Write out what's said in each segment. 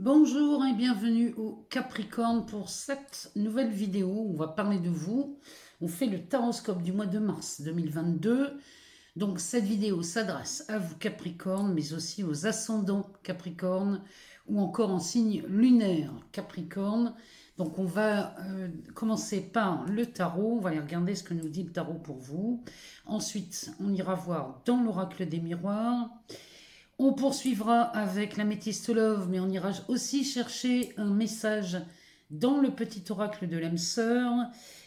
Bonjour et bienvenue au Capricorne pour cette nouvelle vidéo où on va parler de vous. On fait le taroscope du mois de mars 2022. Donc cette vidéo s'adresse à vous Capricorne, mais aussi aux ascendants Capricorne ou encore en signe lunaire Capricorne. Donc on va commencer par le tarot, on va aller regarder ce que nous dit le tarot pour vous. Ensuite, on ira voir dans l'oracle des miroirs. On poursuivra avec l'améthyste love, mais on ira aussi chercher un message dans le petit oracle de l'âme sœur.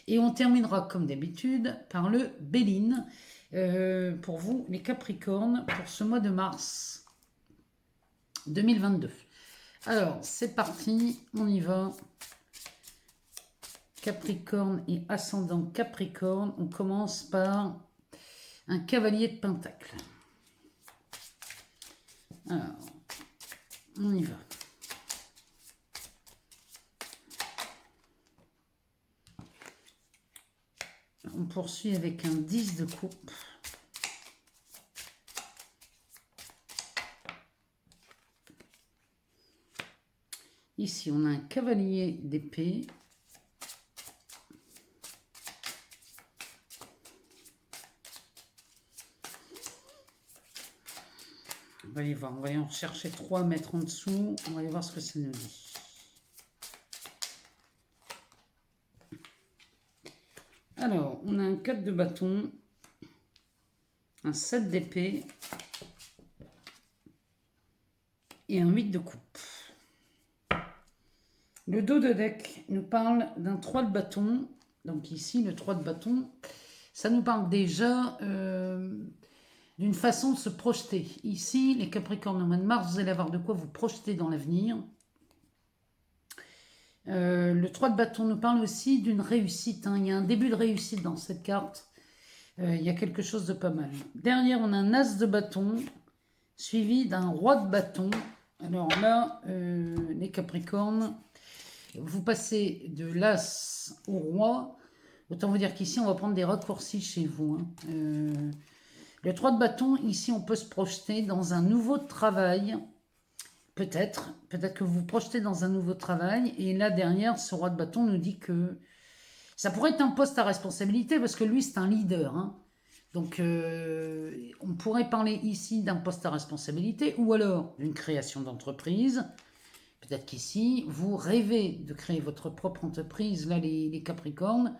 Et on terminera comme d'habitude par le Béline pour vous les Capricornes pour ce mois de mars 2022. Alors c'est parti, on y va. Capricorne et ascendant Capricorne, on commence par un cavalier de pentacle. Alors, on y va. On poursuit avec un 10 de coupe. Ici, on a un cavalier d'épée. On va aller voir, on va aller en chercher 3 à mettre en dessous. On va aller voir ce que ça nous dit. Alors, on a un 4 de bâton, un 7 d'épée et un 8 de coupe. Le dos de deck nous parle d'un 3 de bâton. Donc ici, le 3 de bâton, ça nous parle déjà d'une façon de se projeter. Ici, les Capricornes au mois de mars, vous allez avoir de quoi vous projeter dans l'avenir. Le 3 de bâton nous parle aussi d'une réussite. Il y a un début de réussite dans cette carte. Il y a quelque chose de pas mal. Derrière, on a un as de bâton, suivi d'un roi de bâton. Alors là, les Capricornes, vous passez de l'as au roi. Autant vous dire qu'ici, on va prendre des raccourcis chez vous. Le 3 de bâton, ici, on peut se projeter dans un nouveau travail. Peut-être que vous vous projetez dans un nouveau travail. Et là, derrière, ce roi de bâton nous dit que ça pourrait être un poste à responsabilité parce que lui, c'est un leader. Donc, on pourrait parler ici d'un poste à responsabilité ou alors d'une création d'entreprise. Peut-être qu'ici, vous rêvez de créer votre propre entreprise, là, les Capricornes.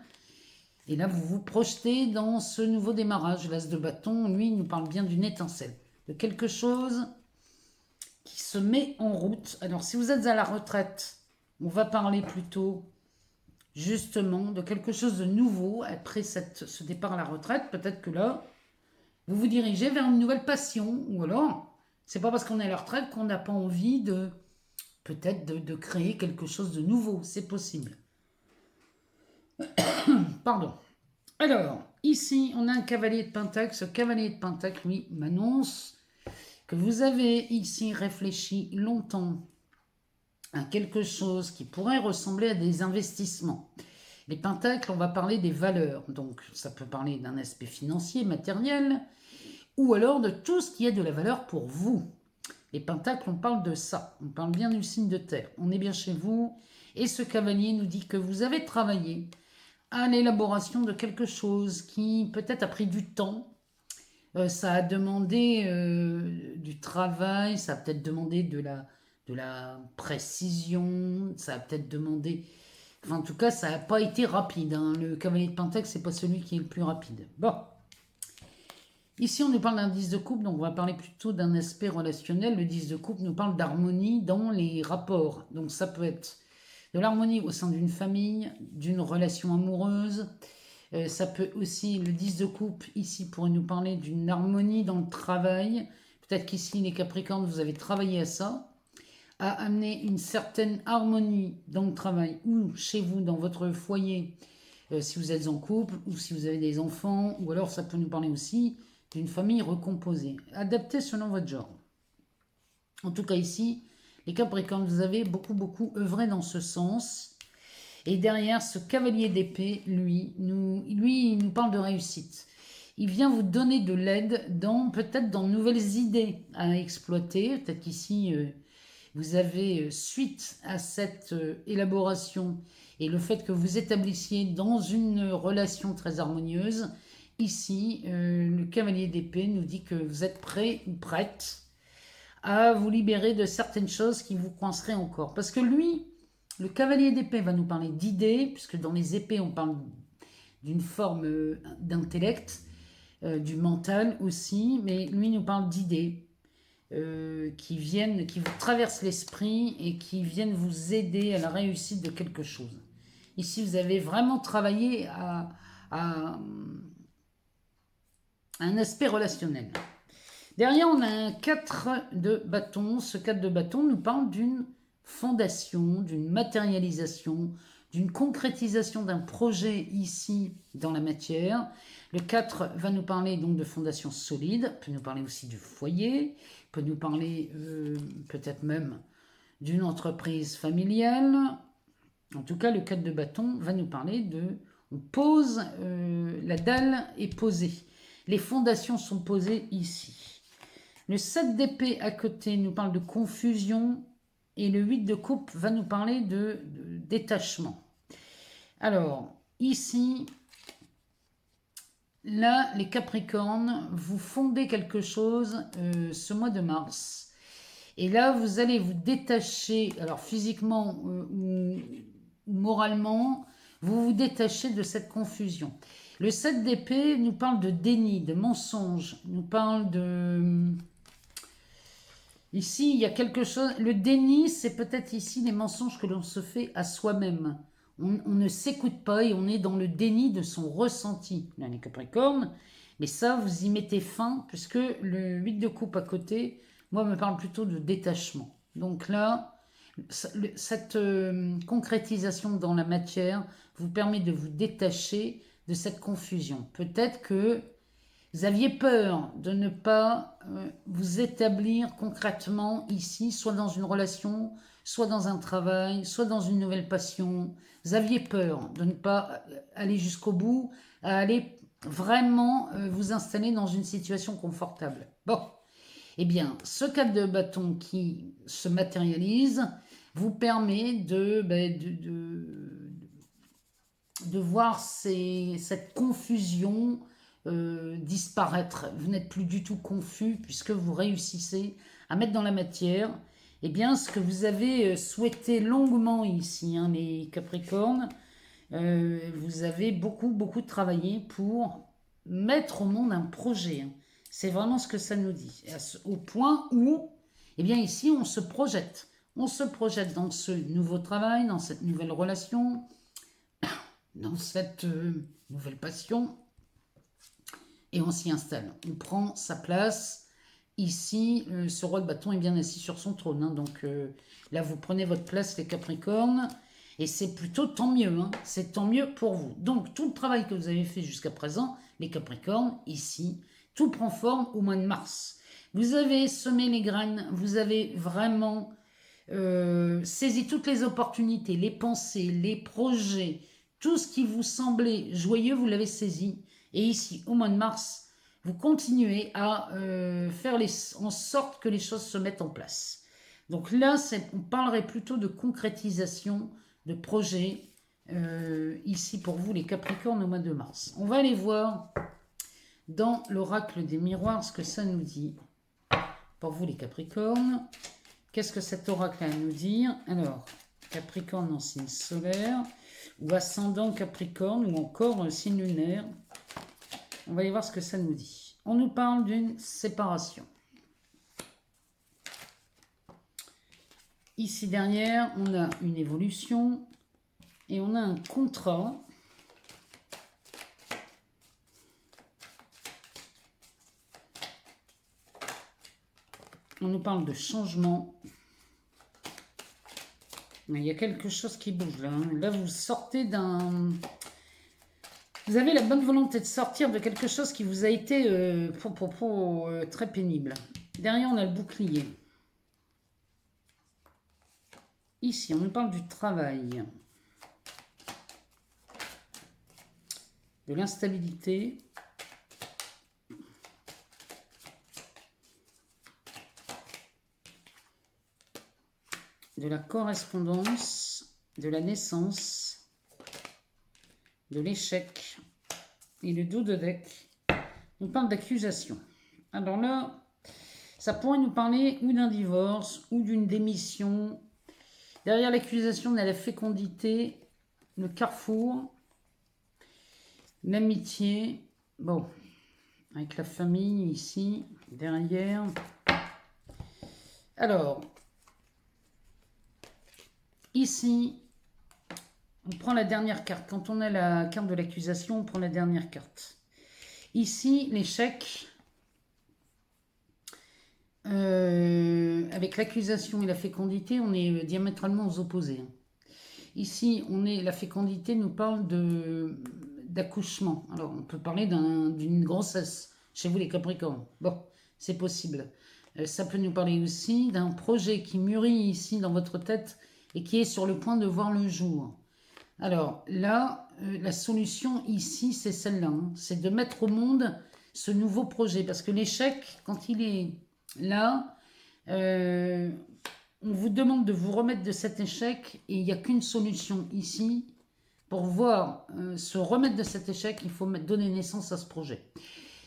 Et là, vous vous projetez dans ce nouveau démarrage. L'as de bâton, lui, il nous parle bien d'une étincelle, de quelque chose qui se met en route. Alors, si vous êtes à la retraite, on va parler plutôt, justement, de quelque chose de nouveau après ce départ à la retraite. Peut-être que là, vous vous dirigez vers une nouvelle passion. Ou alors, c'est pas parce qu'on est à la retraite qu'on n'a pas envie peut-être de créer quelque chose de nouveau. C'est possible. Pardon. Alors, ici, on a un cavalier de pentacle. Ce cavalier de pentacle, lui, m'annonce que vous avez ici réfléchi longtemps à quelque chose qui pourrait ressembler à des investissements. Les pentacles, on va parler des valeurs. Donc, ça peut parler d'un aspect financier, matériel, ou alors de tout ce qui est de la valeur pour vous. Les pentacles, on parle de ça. On parle bien du signe de terre. On est bien chez vous. Et ce cavalier nous dit que vous avez travaillé à l'élaboration de quelque chose qui peut-être a pris du temps. Ça a demandé du travail, ça a peut-être demandé de la précision, ça a peut-être demandé... Enfin, en tout cas, ça n'a pas été rapide. Le cavalier de pentacle, c'est pas celui qui est le plus rapide. Bon. Ici, on nous parle d'un 10 de coupe, donc on va parler plutôt d'un aspect relationnel. Le 10 de coupe nous parle d'harmonie dans les rapports. Donc ça peut être de l'harmonie au sein d'une famille, d'une relation amoureuse. Ça peut aussi, le 10 de coupe, ici, pourrait nous parler d'une harmonie dans le travail. Peut-être qu'ici, les Capricornes, vous avez travaillé à ça, à amener une certaine harmonie dans le travail ou chez vous, dans votre foyer, si vous êtes en couple ou si vous avez des enfants, ou alors ça peut nous parler aussi d'une famille recomposée, adaptée selon votre genre. En tout cas, ici, les Capricornes, vous avez beaucoup œuvré dans ce sens. Et derrière, ce cavalier d'épée, lui, il nous parle de réussite. Il vient vous donner de l'aide peut-être dans de nouvelles idées à exploiter. Peut-être qu'ici, vous avez, suite à cette élaboration et le fait que vous établissiez dans une relation très harmonieuse, ici, le cavalier d'épée nous dit que vous êtes prêt ou prête à vous libérer de certaines choses qui vous coinceraient encore. Parce que lui, le cavalier d'épée va nous parler d'idées, puisque dans les épées, on parle d'une forme d'intellect, du mental aussi, mais lui nous parle d'idées qui vous traversent l'esprit et qui viennent vous aider à la réussite de quelque chose. Ici, vous avez vraiment travaillé à un aspect relationnel. Derrière, on a un 4 de bâton. Ce 4 de bâton nous parle d'une fondation, d'une matérialisation, d'une concrétisation d'un projet ici dans la matière. Le 4 va nous parler donc de fondation solide, peut nous parler aussi du foyer, peut nous parler peut-être même d'une entreprise familiale. En tout cas, le 4 de bâton va nous parler de... On pose, la dalle est posée. Les fondations sont posées ici. Le 7 d'épée à côté nous parle de confusion et le 8 de coupe va nous parler de détachement. Alors, ici, là, les Capricornes, vous fondez quelque chose ce mois de mars. Et là, vous allez vous détacher, alors physiquement ou moralement, vous vous détachez de cette confusion. Le 7 d'épée nous parle de déni, de mensonge, nous parle de... Ici, il y a quelque chose... Le déni, c'est peut-être ici les mensonges que l'on se fait à soi-même. On ne s'écoute pas et on est dans le déni de son ressenti. Là, les Capricornes, mais ça, vous y mettez fin, puisque le 8 de coupe à côté, moi, me parle plutôt de détachement. Donc là, cette concrétisation dans la matière vous permet de vous détacher de cette confusion. Peut-être que vous aviez peur de ne pas vous établir concrètement ici, soit dans une relation, soit dans un travail, soit dans une nouvelle passion. Vous aviez peur de ne pas aller jusqu'au bout, à aller vraiment vous installer dans une situation confortable. Bon, eh bien, ce 4 de bâton qui se matérialise vous permet de voir cette confusion disparaître. Vous n'êtes plus du tout confus puisque vous réussissez à mettre dans la matière eh bien, ce que vous avez souhaité longuement ici, hein, les Capricornes. Vous avez beaucoup travaillé pour mettre au monde un projet. Hein. C'est vraiment ce que ça nous dit. Au point où, eh bien ici, on se projette. On se projette dans ce nouveau travail, dans cette nouvelle relation, dans cette nouvelle passion, et on s'y installe. On prend sa place. Ici, ce roi de bâton est bien assis sur son trône. Hein, donc là, vous prenez votre place, les Capricornes. Et c'est plutôt tant mieux. Hein, c'est tant mieux pour vous. Donc, tout le travail que vous avez fait jusqu'à présent, les Capricornes, ici, tout prend forme au mois de mars. Vous avez semé les graines. Vous avez vraiment saisi toutes les opportunités, les pensées, les projets. Tout ce qui vous semblait joyeux, vous l'avez saisi. Et ici, au mois de mars, vous continuez à faire en sorte que les choses se mettent en place. Donc là, on parlerait plutôt de concrétisation de projets ici pour vous, les Capricornes, au mois de mars. On va aller voir dans l'oracle des miroirs ce que ça nous dit. Pour vous, les Capricornes, qu'est-ce que cet oracle a à nous dire? Alors, Capricorne en signe solaire, ou ascendant Capricorne, ou encore signe lunaire. On va aller voir ce que ça nous dit. On nous parle d'une séparation. Ici derrière, on a une évolution et on a un contrat. On nous parle de changement. Il y a quelque chose qui bouge là. Là, vous sortez d'un... Vous avez la bonne volonté de sortir de quelque chose qui vous a été très pénible. Derrière, on a le bouclier. Ici, on nous parle du travail. De l'instabilité. de la correspondance, de la naissance, de l'échec et le dos de deck nous parle d'accusation. Alors là, ça pourrait nous parler ou d'un divorce ou d'une démission. Derrière l'accusation, on a la fécondité, le carrefour, l'amitié. Bon, avec la famille ici, derrière. Alors, ici, on prend la dernière carte. Quand on a la carte de l'accusation, on prend la dernière carte. Ici, l'échec. Avec l'accusation et la fécondité, on est diamétralement aux opposés. Ici, la fécondité nous parle d'accouchement. Alors, on peut parler d'une grossesse chez vous les Capricornes. Bon, c'est possible. Ça peut nous parler aussi d'un projet qui mûrit ici dans votre tête et qui est sur le point de voir le jour. Alors là, la solution ici, c'est celle-là. Hein. C'est de mettre au monde ce nouveau projet. Parce que l'échec, quand il est là, on vous demande de vous remettre de cet échec et il n'y a qu'une solution ici. Pour se remettre de cet échec, il faut donner naissance à ce projet.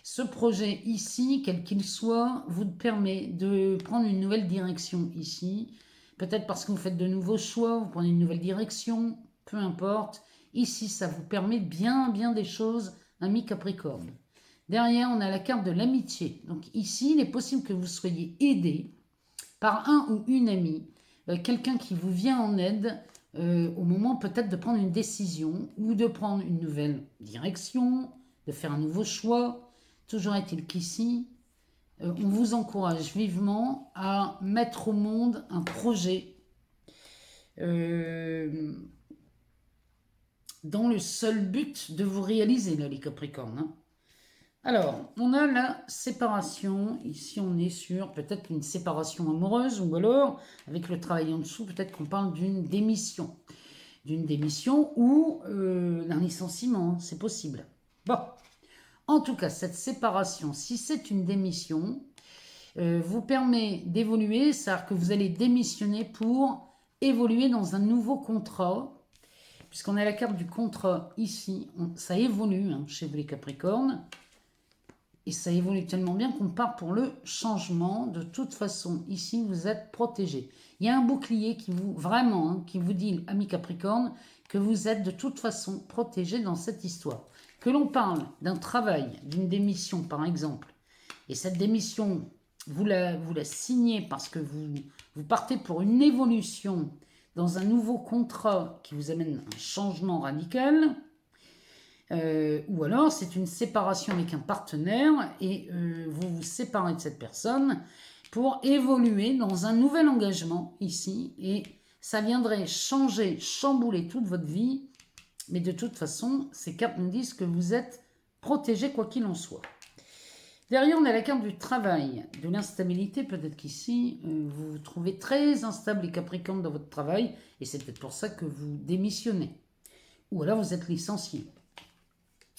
Ce projet ici, quel qu'il soit, vous permet de prendre une nouvelle direction ici. Peut-être parce que vous faites de nouveaux choix, vous prenez une nouvelle direction, peu importe. Ici, ça vous permet bien des choses, ami Capricorne. Derrière, on a la carte de l'amitié. Donc ici, il est possible que vous soyez aidé par un ou une amie, quelqu'un qui vous vient en aide au moment peut-être de prendre une décision ou de prendre une nouvelle direction, de faire un nouveau choix. Toujours est-il qu'ici, on vous encourage vivement à mettre au monde un projet dans le seul but de vous réaliser, là, les Capricornes. Hein. Alors, on a la séparation. Ici, on est sur peut-être une séparation amoureuse ou alors, avec le travail en dessous, peut-être qu'on parle d'une démission. D'une démission ou d'un licenciement, c'est possible. Bon, en tout cas, cette séparation, si c'est une démission, vous permet d'évoluer, c'est-à-dire que vous allez démissionner pour évoluer dans un nouveau contrat, puisqu'on a la carte du contrat ici, ça évolue hein, chez vous les Capricornes, et ça évolue tellement bien qu'on part pour le changement. De toute façon, ici, vous êtes protégé. Il y a un bouclier qui vous, vraiment, hein, qui vous dit, ami Capricorne, que vous êtes de toute façon protégé dans cette histoire. Que l'on parle d'un travail, d'une démission par exemple, et cette démission, vous la signez parce que vous partez pour une évolution dans un nouveau contrat qui vous amène un changement radical, ou alors c'est une séparation avec un partenaire et vous vous séparez de cette personne pour évoluer dans un nouvel engagement ici et ça viendrait changer, chambouler toute votre vie, mais de toute façon ces cartes nous disent que vous êtes protégé quoi qu'il en soit. Derrière on a la carte du travail, de l'instabilité, peut-être qu'ici vous vous trouvez très instable et capricorne dans votre travail et c'est peut-être pour ça que vous démissionnez ou alors vous êtes licencié.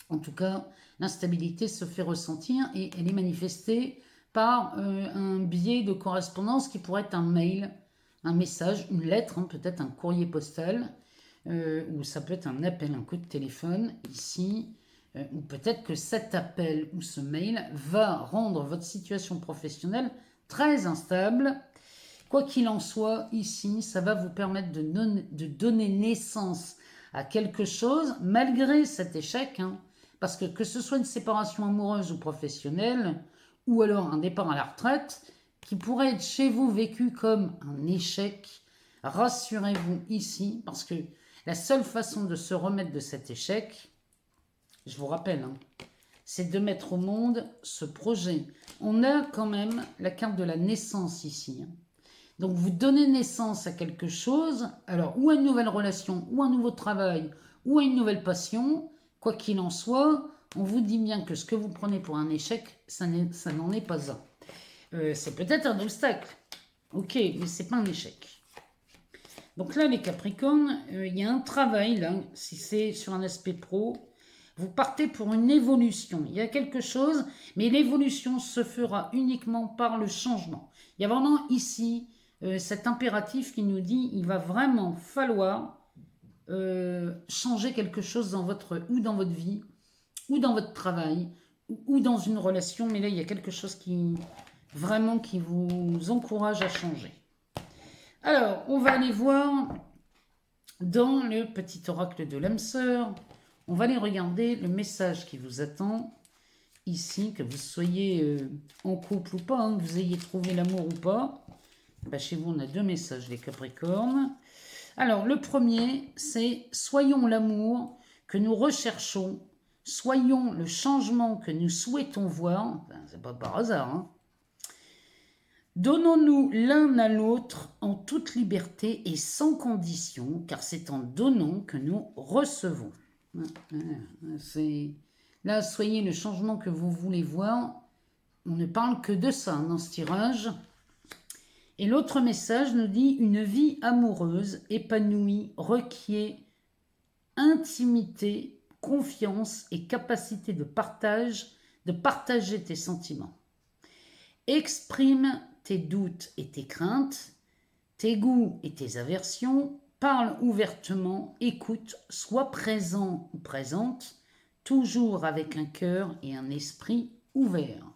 En tout cas, l'instabilité se fait ressentir et elle est manifestée par un biais de correspondance qui pourrait être un mail, un message, une lettre, hein, peut-être un courrier postal, ou ça peut être un appel, un coup de téléphone ici, ou peut-être que cet appel ou ce mail va rendre votre situation professionnelle très instable. Quoi qu'il en soit, ici, ça va vous permettre de donner naissance à quelque chose malgré cet échec, hein. Parce que ce soit une séparation amoureuse ou professionnelle, ou alors un départ à la retraite, qui pourrait être chez vous vécu comme un échec, rassurez-vous ici, parce que la seule façon de se remettre de cet échec, je vous rappelle, hein, c'est de mettre au monde ce projet. On a quand même la carte de la naissance ici. Hein. Donc vous donnez naissance à quelque chose, alors ou à une nouvelle relation, ou à un nouveau travail, ou à une nouvelle passion. Quoi qu'il en soit, on vous dit bien que ce que vous prenez pour un échec, ça n'en est pas un. C'est peut-être un obstacle, ok, mais c'est pas un échec. Donc là, les Capricornes, il y a un travail, là, si c'est sur un aspect pro, vous partez pour une évolution. Il y a quelque chose, mais l'évolution se fera uniquement par le changement. Il y a vraiment ici cet impératif qui nous dit il va vraiment falloir changer quelque chose dans votre vie, ou dans votre travail, ou dans une relation, mais là il y a quelque chose qui vraiment qui vous encourage à changer. Alors, on va aller voir dans le petit oracle de l'âme sœur, on va aller regarder le message qui vous attend ici, que vous soyez en couple ou pas, hein, que vous ayez trouvé l'amour ou pas. Ben, chez vous, on a deux messages, les Capricornes. Alors, le premier, c'est « Soyons l'amour que nous recherchons, soyons le changement que nous souhaitons voir. Ben, » c'est pas par hasard, hein. Donnons-nous l'un à l'autre en toute liberté et sans condition, car c'est en donnant que nous recevons. Là, soyez le changement que vous voulez voir. On ne parle que de ça dans ce tirage. Et l'autre message nous dit « Une vie amoureuse, épanouie, requiert intimité, confiance et capacité de partager tes sentiments. Exprime tes doutes et tes craintes, tes goûts et tes aversions, parle ouvertement, écoute, sois présent ou présente, toujours avec un cœur et un esprit ouverts. »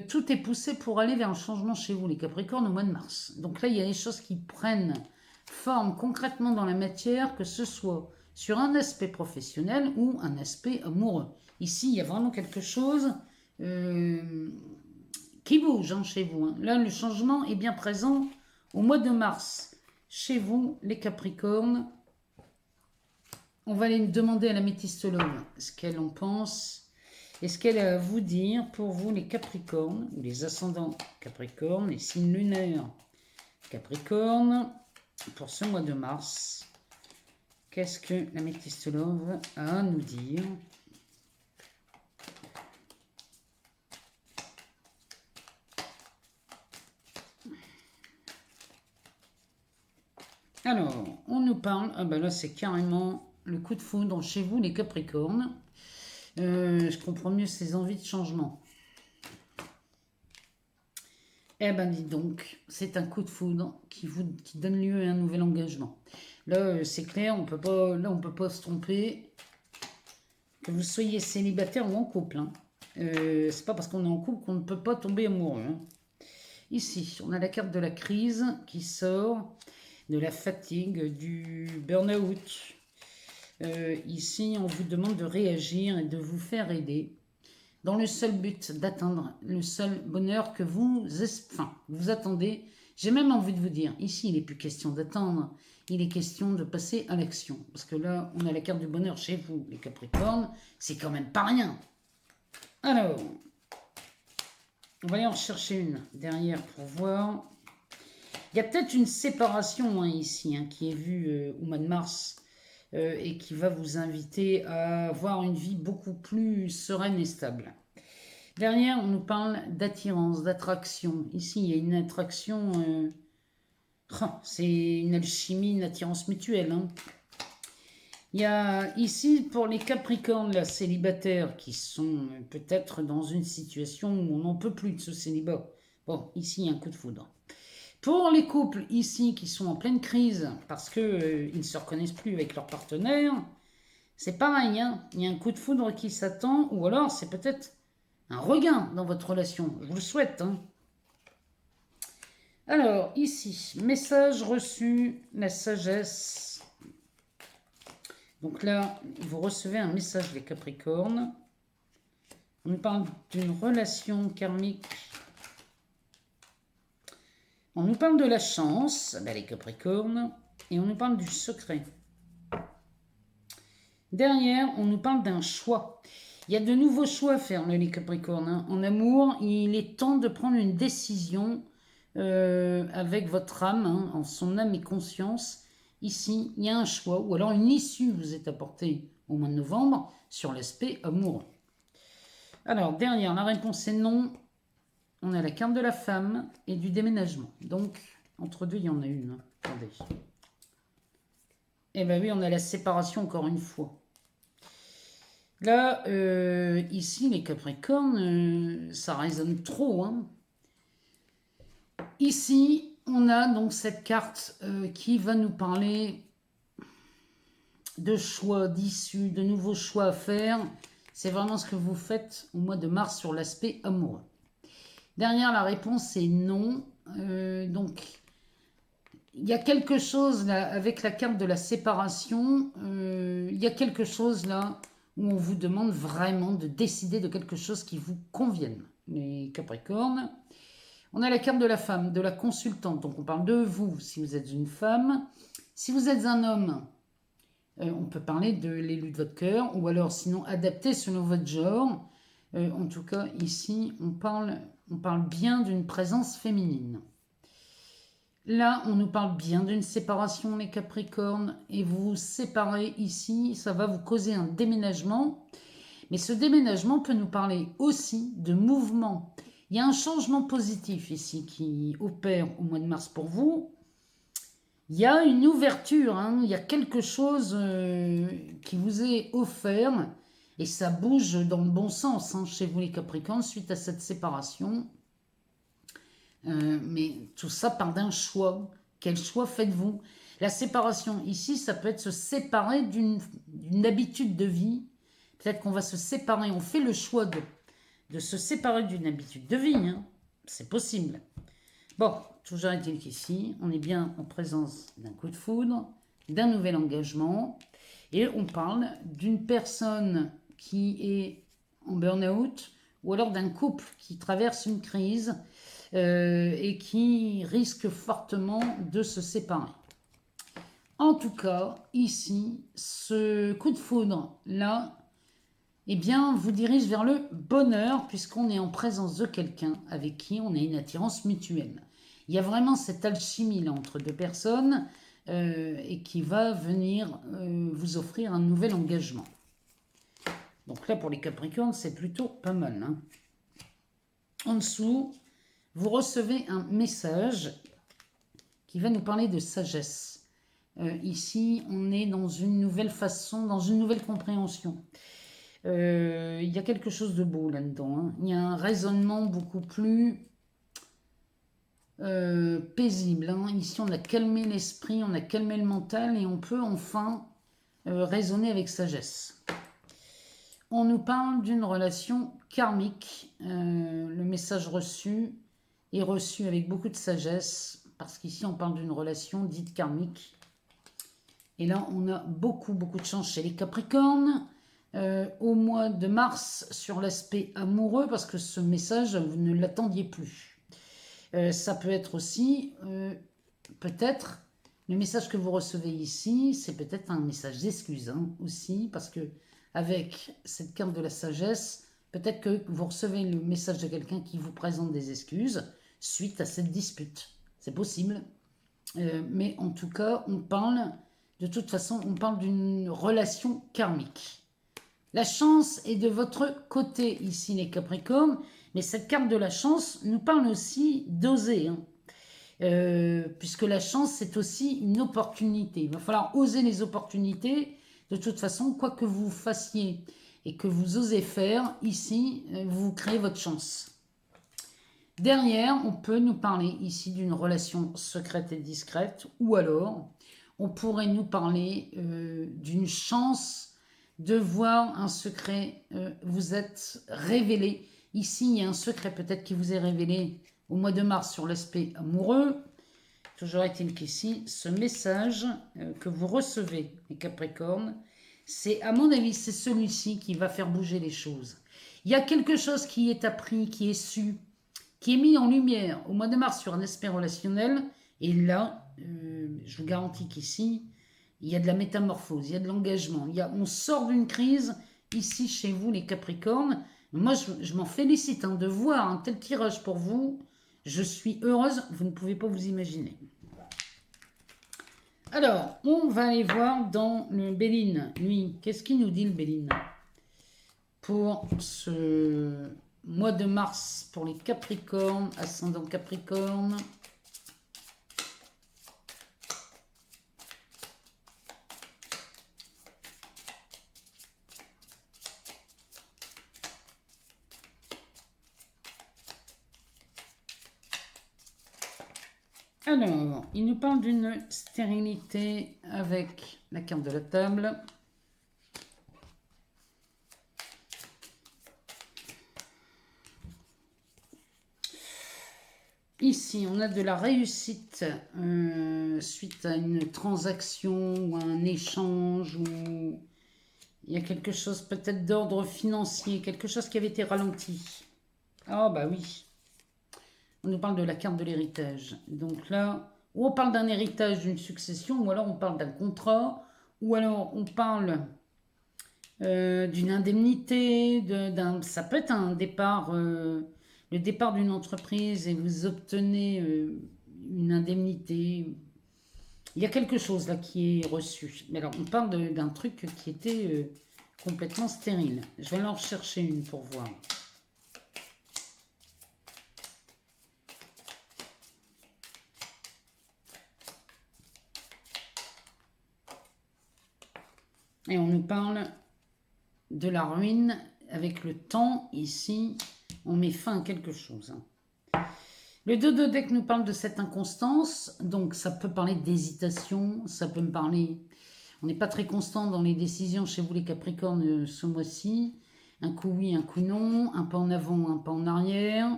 Tout est poussé pour aller vers un changement chez vous, les Capricornes, au mois de mars. Donc là, il y a des choses qui prennent forme concrètement dans la matière, que ce soit sur un aspect professionnel ou un aspect amoureux. Ici, il y a vraiment quelque chose qui bouge chez vous. Hein. Là, le changement est bien présent au mois de mars. Chez vous, les Capricornes, on va aller demander à la métistologue ce qu'elle en pense. Et ce qu'elle a à vous dire pour vous, les Capricornes, ou les ascendants Capricornes, les signes lunaires Capricorne, pour ce mois de mars. Qu'est-ce que la métistologue a à nous dire ? Alors, on nous parle, ah ben là c'est carrément le coup de foudre chez vous les Capricornes. Je comprends mieux ces envies de changement. Eh ben dis donc, c'est un coup de foudre qui donne lieu à un nouvel engagement. Là c'est clair, on peut pas se tromper. Que vous soyez célibataire ou en couple, hein. C'est pas parce qu'on est en couple qu'on ne peut pas tomber amoureux. Hein. Ici, on a la carte de la crise qui sort, de la fatigue, du burn-out. Ici, on vous demande de réagir et de vous faire aider dans le seul but d'atteindre le seul bonheur que vous attendez. J'ai même envie de vous dire, ici, il n'est plus question d'attendre, il est question de passer à l'action. Parce que là, on a la carte du bonheur chez vous, les Capricornes, c'est quand même pas rien. Alors, on va aller en chercher une derrière pour voir. Il y a peut-être une séparation ici, qui est vue au mois de mars, et qui va vous inviter à avoir une vie beaucoup plus sereine et stable. Derrière, on nous parle d'attirance, d'attraction. Ici, il y a une attraction, c'est une alchimie, une attirance mutuelle. Hein. Il y a ici, pour les Capricornes, là, célibataires, qui sont peut-être dans une situation où on n'en peut plus de ce célibat. Bon, ici, il y a un coup de foudre. Pour les couples ici qui sont en pleine crise parce qu'ils ne se reconnaissent plus avec leur partenaire, c'est pareil, hein, il y a un coup de foudre qui s'attend, ou alors c'est peut-être un regain dans votre relation. Je vous le souhaite. Hein. Alors, ici, message reçu, la sagesse. Donc là, vous recevez un message des Capricornes. On nous parle d'une relation karmique. On nous parle de la chance, les Capricornes, et on nous parle du secret. Derrière, on nous parle d'un choix. Il y a de nouveaux choix à faire, les Capricornes. Hein. En amour, il est temps de prendre une décision avec votre âme, en son âme et conscience. Ici, il y a un choix, ou alors une issue vous est apportée au mois de novembre sur l'aspect amoureux. Alors, derrière, la réponse est non. On a la carte de la femme et du déménagement. Donc, entre deux, il y en a une. Attendez. Eh bien oui, on a la séparation encore une fois. Là, ici, les Capricornes, ça résonne trop. Hein. Ici, on a donc cette carte qui va nous parler de choix, d'issues, de nouveaux choix à faire. C'est vraiment ce que vous faites au mois de mars sur l'aspect amoureux. Derrière, la réponse est non. Donc, il y a quelque chose là, avec la carte de la séparation, il y a quelque chose là où on vous demande vraiment de décider de quelque chose qui vous convienne. Les Capricornes. On a la carte de la femme, de la consultante. Donc, on parle de vous si vous êtes une femme. Si vous êtes un homme, on peut parler de l'élu de votre cœur, ou alors sinon adapté selon votre genre. En tout cas, ici, on parle bien d'une présence féminine. Là, on nous parle bien d'une séparation, les Capricornes, et vous vous séparez ici, ça va vous causer un déménagement. Mais ce déménagement peut nous parler aussi de mouvement. Il y a un changement positif ici qui opère au mois de mars pour vous. Il y a une ouverture, hein, il y a quelque chose qui vous est offert et ça bouge dans le bon sens hein, chez vous les Capricornes suite à cette séparation. Mais tout ça part d'un choix. Quel choix faites-vous? La séparation ici, ça peut être se séparer d'une habitude de vie. Peut-être qu'on va se séparer, on fait le choix de se séparer d'une habitude de vie. Hein. C'est possible. Bon, toujours est-il qu'ici, on est bien en présence d'un coup de foudre, d'un nouvel engagement, et on parle d'une personne qui est en burn-out, ou alors d'un couple qui traverse une crise et qui risque fortement de se séparer. En tout cas, ici, ce coup de foudre-là, eh bien, vous dirige vers le bonheur, puisqu'on est en présence de quelqu'un avec qui on a une attirance mutuelle. Il y a vraiment cette alchimie là, entre deux personnes et qui va venir vous offrir un nouvel engagement. Donc là, pour les Capricornes, c'est plutôt pas mal. Hein. En dessous, vous recevez un message qui va nous parler de sagesse. Ici, on est dans une nouvelle façon, dans une nouvelle compréhension. Il y a quelque chose de beau là-dedans. Hein. Il y a un raisonnement beaucoup plus paisible. Hein. Ici, on a calmé l'esprit, on a calmé le mental et on peut enfin raisonner avec sagesse. On nous parle d'une relation karmique. Le message reçu est reçu avec beaucoup de sagesse parce qu'ici, on parle d'une relation dite karmique. Et là, on a beaucoup de chance chez les Capricornes. Au mois de mars sur l'aspect amoureux parce que ce message, vous ne l'attendiez plus. Ça peut être aussi, peut-être, le message que vous recevez ici, c'est peut-être un message d'excuse hein, aussi, parce que avec cette carte de la sagesse, peut-être que vous recevez le message de quelqu'un qui vous présente des excuses suite à cette dispute. C'est possible. Mais en tout cas, on parle, de toute façon, on parle d'une relation karmique. La chance est de votre côté ici les Capricornes, mais cette carte de la chance nous parle aussi d'oser. Hein. Puisque la chance c'est aussi une opportunité. Il va falloir oser les opportunités. De toute façon, quoi que vous fassiez et que vous osez faire, ici, vous créez votre chance. Derrière, on peut nous parler ici d'une relation secrète et discrète, ou alors on pourrait nous parler d'une chance de voir un secret vous être révélé. Ici, il y a un secret peut-être qui vous est révélé au mois de mars sur l'aspect amoureux. Toujours est-il qu'ici, ce message que vous recevez, les Capricornes, c'est, à mon avis, c'est celui-ci qui va faire bouger les choses. Il y a quelque chose qui est appris, qui est su, qui est mis en lumière au mois de mars sur un aspect relationnel. Et là, je vous garantis qu'ici, il y a de la métamorphose, il y a de l'engagement. On sort d'une crise ici chez vous, les Capricornes. Moi, je m'en félicite hein, de voir un tel tirage pour vous. Je suis heureuse, vous ne pouvez pas vous imaginer. Alors, on va aller voir dans le Béline, lui. Qu'est-ce qu'il nous dit le Béline pour ce mois de mars pour les Capricornes, ascendant Capricorne. Alors, il nous parle d'une stérilité avec la carte de la table. Ici, on a de la réussite suite à une transaction ou un échange, ou il y a quelque chose peut-être d'ordre financier, quelque chose qui avait été ralenti. Ah bah oui, on nous parle de la carte de l'héritage. Donc là, ou on parle d'un héritage, d'une succession, ou alors on parle d'un contrat, ou alors on parle d'une indemnité, ça peut être un départ, le départ d'une entreprise et vous obtenez une indemnité. Il y a quelque chose là qui est reçu. Mais alors on parle d'un truc qui était complètement stérile. Je vais en rechercher une pour voir. Et on nous parle de la ruine avec le temps. Ici, on met fin à quelque chose. Le 2 de deck nous parle de cette inconstance. Donc, ça peut parler d'hésitation. Ça peut me parler... On n'est pas très constant dans les décisions chez vous, les Capricornes, ce mois-ci. Un coup oui, un coup non. Un pas en avant, un pas en arrière.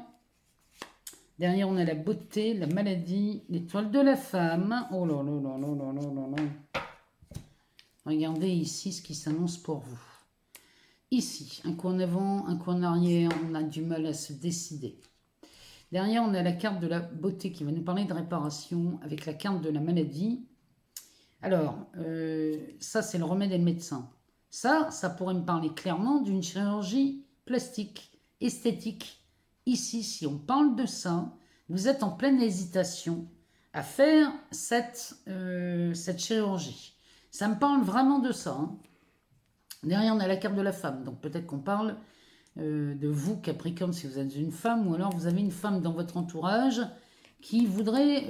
Derrière, on a la beauté, la maladie, l'étoile de la femme. Oh là là là là là là là là. Regardez ici ce qui s'annonce pour vous. Ici, un coup en avant, un coup en arrière, on a du mal à se décider. Derrière, on a la carte de la beauté qui va nous parler de réparation avec la carte de la maladie. Alors, ça, c'est le remède et le médecin. Ça pourrait me parler clairement d'une chirurgie plastique, esthétique. Ici, si on parle de ça, vous êtes en pleine hésitation à faire cette chirurgie. Ça me parle vraiment de ça. Hein. Derrière, on a la carte de la femme. Donc peut-être qu'on parle de vous, Capricorne, si vous êtes une femme, ou alors vous avez une femme dans votre entourage qui voudrait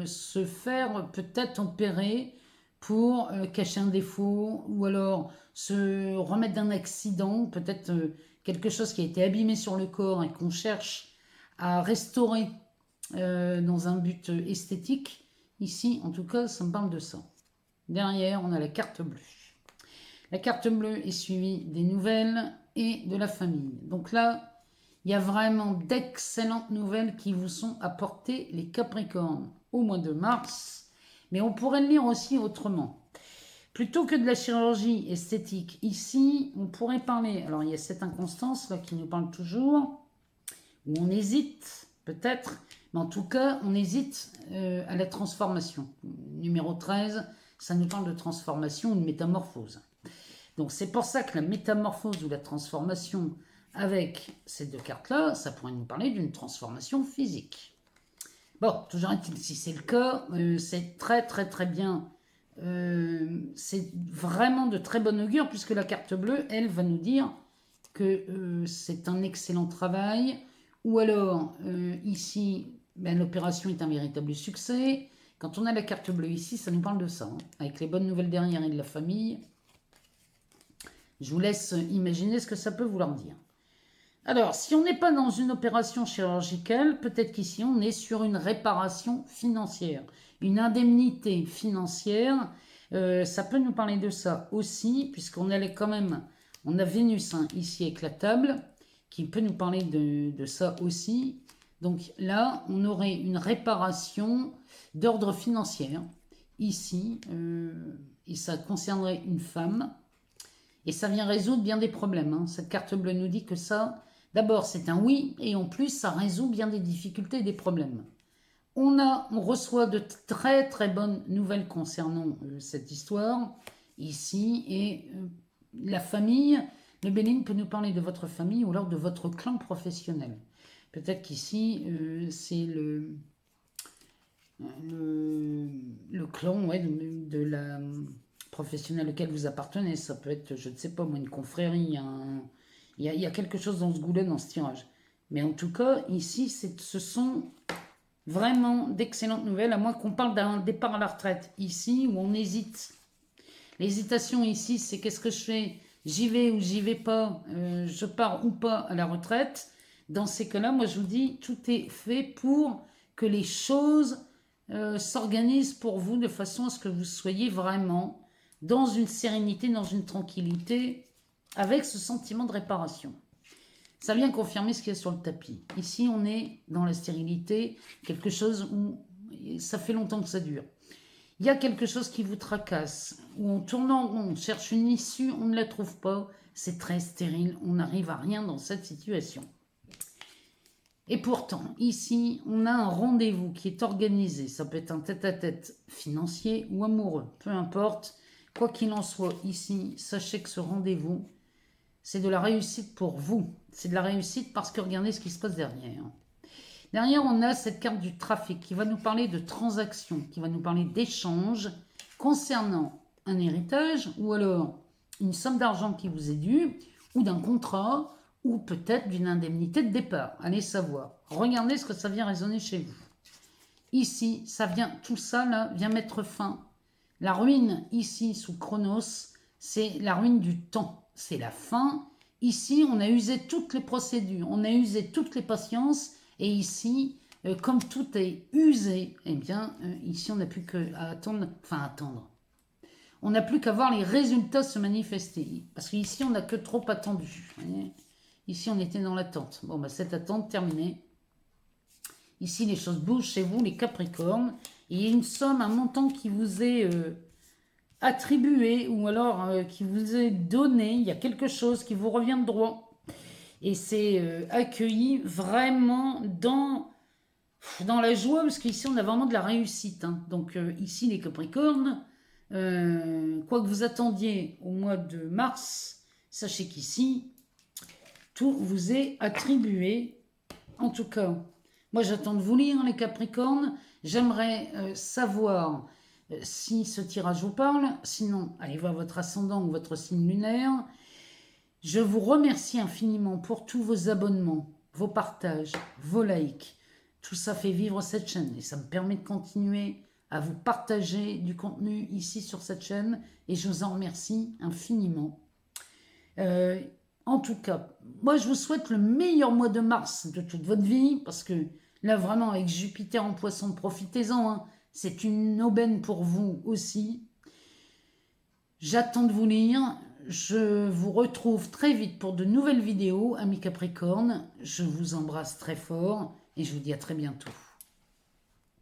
se faire peut-être opérer pour cacher un défaut, ou alors se remettre d'un accident, peut-être quelque chose qui a été abîmé sur le corps et qu'on cherche à restaurer dans un but esthétique. Ici, en tout cas, ça me parle de ça. Derrière, on a la carte bleue. La carte bleue est suivie des nouvelles et de la famille. Donc là, il y a vraiment d'excellentes nouvelles qui vous sont apportées, les Capricornes, au mois de mars. Mais on pourrait le lire aussi autrement. Plutôt que de la chirurgie esthétique, ici, on pourrait parler... Alors, il y a cette inconstance là qui nous parle toujours, où on hésite, peut-être, mais en tout cas, on hésite à la transformation. Numéro 13, ça nous parle de transformation ou de métamorphose. Donc c'est pour ça que la métamorphose ou la transformation avec ces deux cartes-là, ça pourrait nous parler d'une transformation physique. Bon, toujours est-il, si c'est le cas, c'est très très très bien. C'est vraiment de très bon augure puisque la carte bleue, elle, va nous dire que c'est un excellent travail. Ou alors, ici, ben, l'opération est un véritable succès. Quand on a la carte bleue ici, ça nous parle de ça. Hein, avec les bonnes nouvelles derrière et de la famille. Je vous laisse imaginer ce que ça peut vouloir dire. Alors, si on n'est pas dans une opération chirurgicale, peut-être qu'ici on est sur une réparation financière, une indemnité financière. Ça peut nous parler de ça aussi, puisqu'on allait quand même, on a Vénus hein, ici avec la table, qui peut nous parler de ça aussi. Donc là, on aurait une réparation d'ordre financier ici, et ça concernerait une femme. Et ça vient résoudre bien des problèmes. Hein. Cette carte bleue nous dit que ça, d'abord, c'est un oui, et en plus, ça résout bien des difficultés et des problèmes. On reçoit de très très bonnes nouvelles concernant cette histoire, ici, et la famille, le Béline peut nous parler de votre famille ou alors de votre clan professionnel. Peut-être qu'ici, c'est le clan ouais, de la... professionnel auquel vous appartenez. Ça peut être, je ne sais pas moi, une confrérie. Il y a quelque chose dans ce goût-là, dans ce tirage. Mais en tout cas, ici, ce sont vraiment d'excellentes nouvelles, à moins qu'on parle d'un départ à la retraite. Ici, où on hésite. L'hésitation ici, c'est qu'est-ce que je fais? J'y vais ou j'y vais pas? Je pars ou pas à la retraite? Dans ces cas-là, moi, je vous dis, tout est fait pour que les choses s'organise pour vous de façon à ce que vous soyez vraiment dans une sérénité, dans une tranquillité, avec ce sentiment de réparation. Ça vient confirmer ce qu'il y a sur le tapis. Ici, on est dans la stérilité, quelque chose où ça fait longtemps que ça dure. Il y a quelque chose qui vous tracasse, où en tournant, on cherche une issue, on ne la trouve pas, c'est très stérile, on n'arrive à rien dans cette situation. Et pourtant, ici, on a un rendez-vous qui est organisé. Ça peut être un tête-à-tête financier ou amoureux, peu importe. Quoi qu'il en soit, ici, sachez que ce rendez-vous, c'est de la réussite pour vous. C'est de la réussite parce que regardez ce qui se passe derrière. Derrière, on a cette carte du trafic qui va nous parler de transactions, qui va nous parler d'échanges concernant un héritage ou alors une somme d'argent qui vous est due ou d'un contrat ou peut-être d'une indemnité de départ. Allez savoir. Regardez ce que ça vient résonner chez vous. Ici, ça vient, tout ça là vient mettre fin. La ruine ici sous Chronos, c'est la ruine du temps. C'est la fin. Ici, on a usé toutes les procédures, on a usé toutes les patiences. Et ici, comme tout est usé, eh bien, ici, on n'a plus qu'à attendre. Enfin, attendre. On n'a plus qu'à voir les résultats se manifester. Parce qu'ici, on n'a que trop attendu. Voyez, ici, on était dans l'attente. Bon, bah, cette attente terminée. Ici, les choses bougent chez vous, les Capricornes. Et il y a une somme, un montant qui vous est attribué ou alors qui vous est donné. Il y a quelque chose qui vous revient de droit. Et c'est accueilli vraiment dans la joie, parce qu'ici, on a vraiment de la réussite. Hein. Donc ici, les Capricornes, quoi que vous attendiez au mois de mars, sachez qu'ici, tout vous est attribué. En tout cas, moi, j'attends de vous lire, les Capricornes. J'aimerais savoir si ce tirage vous parle. Sinon, allez voir votre ascendant ou votre signe lunaire. Je vous remercie infiniment pour tous vos abonnements, vos partages, vos likes. Tout ça fait vivre cette chaîne et ça me permet de continuer à vous partager du contenu ici sur cette chaîne et je vous en remercie infiniment. En tout cas, moi je vous souhaite le meilleur mois de mars de toute votre vie parce que là vraiment avec Jupiter en poisson, profitez-en, hein. C'est une aubaine pour vous aussi. J'attends de vous lire. Je vous retrouve très vite pour de nouvelles vidéos, amis Capricornes. Je vous embrasse très fort et je vous dis à très bientôt.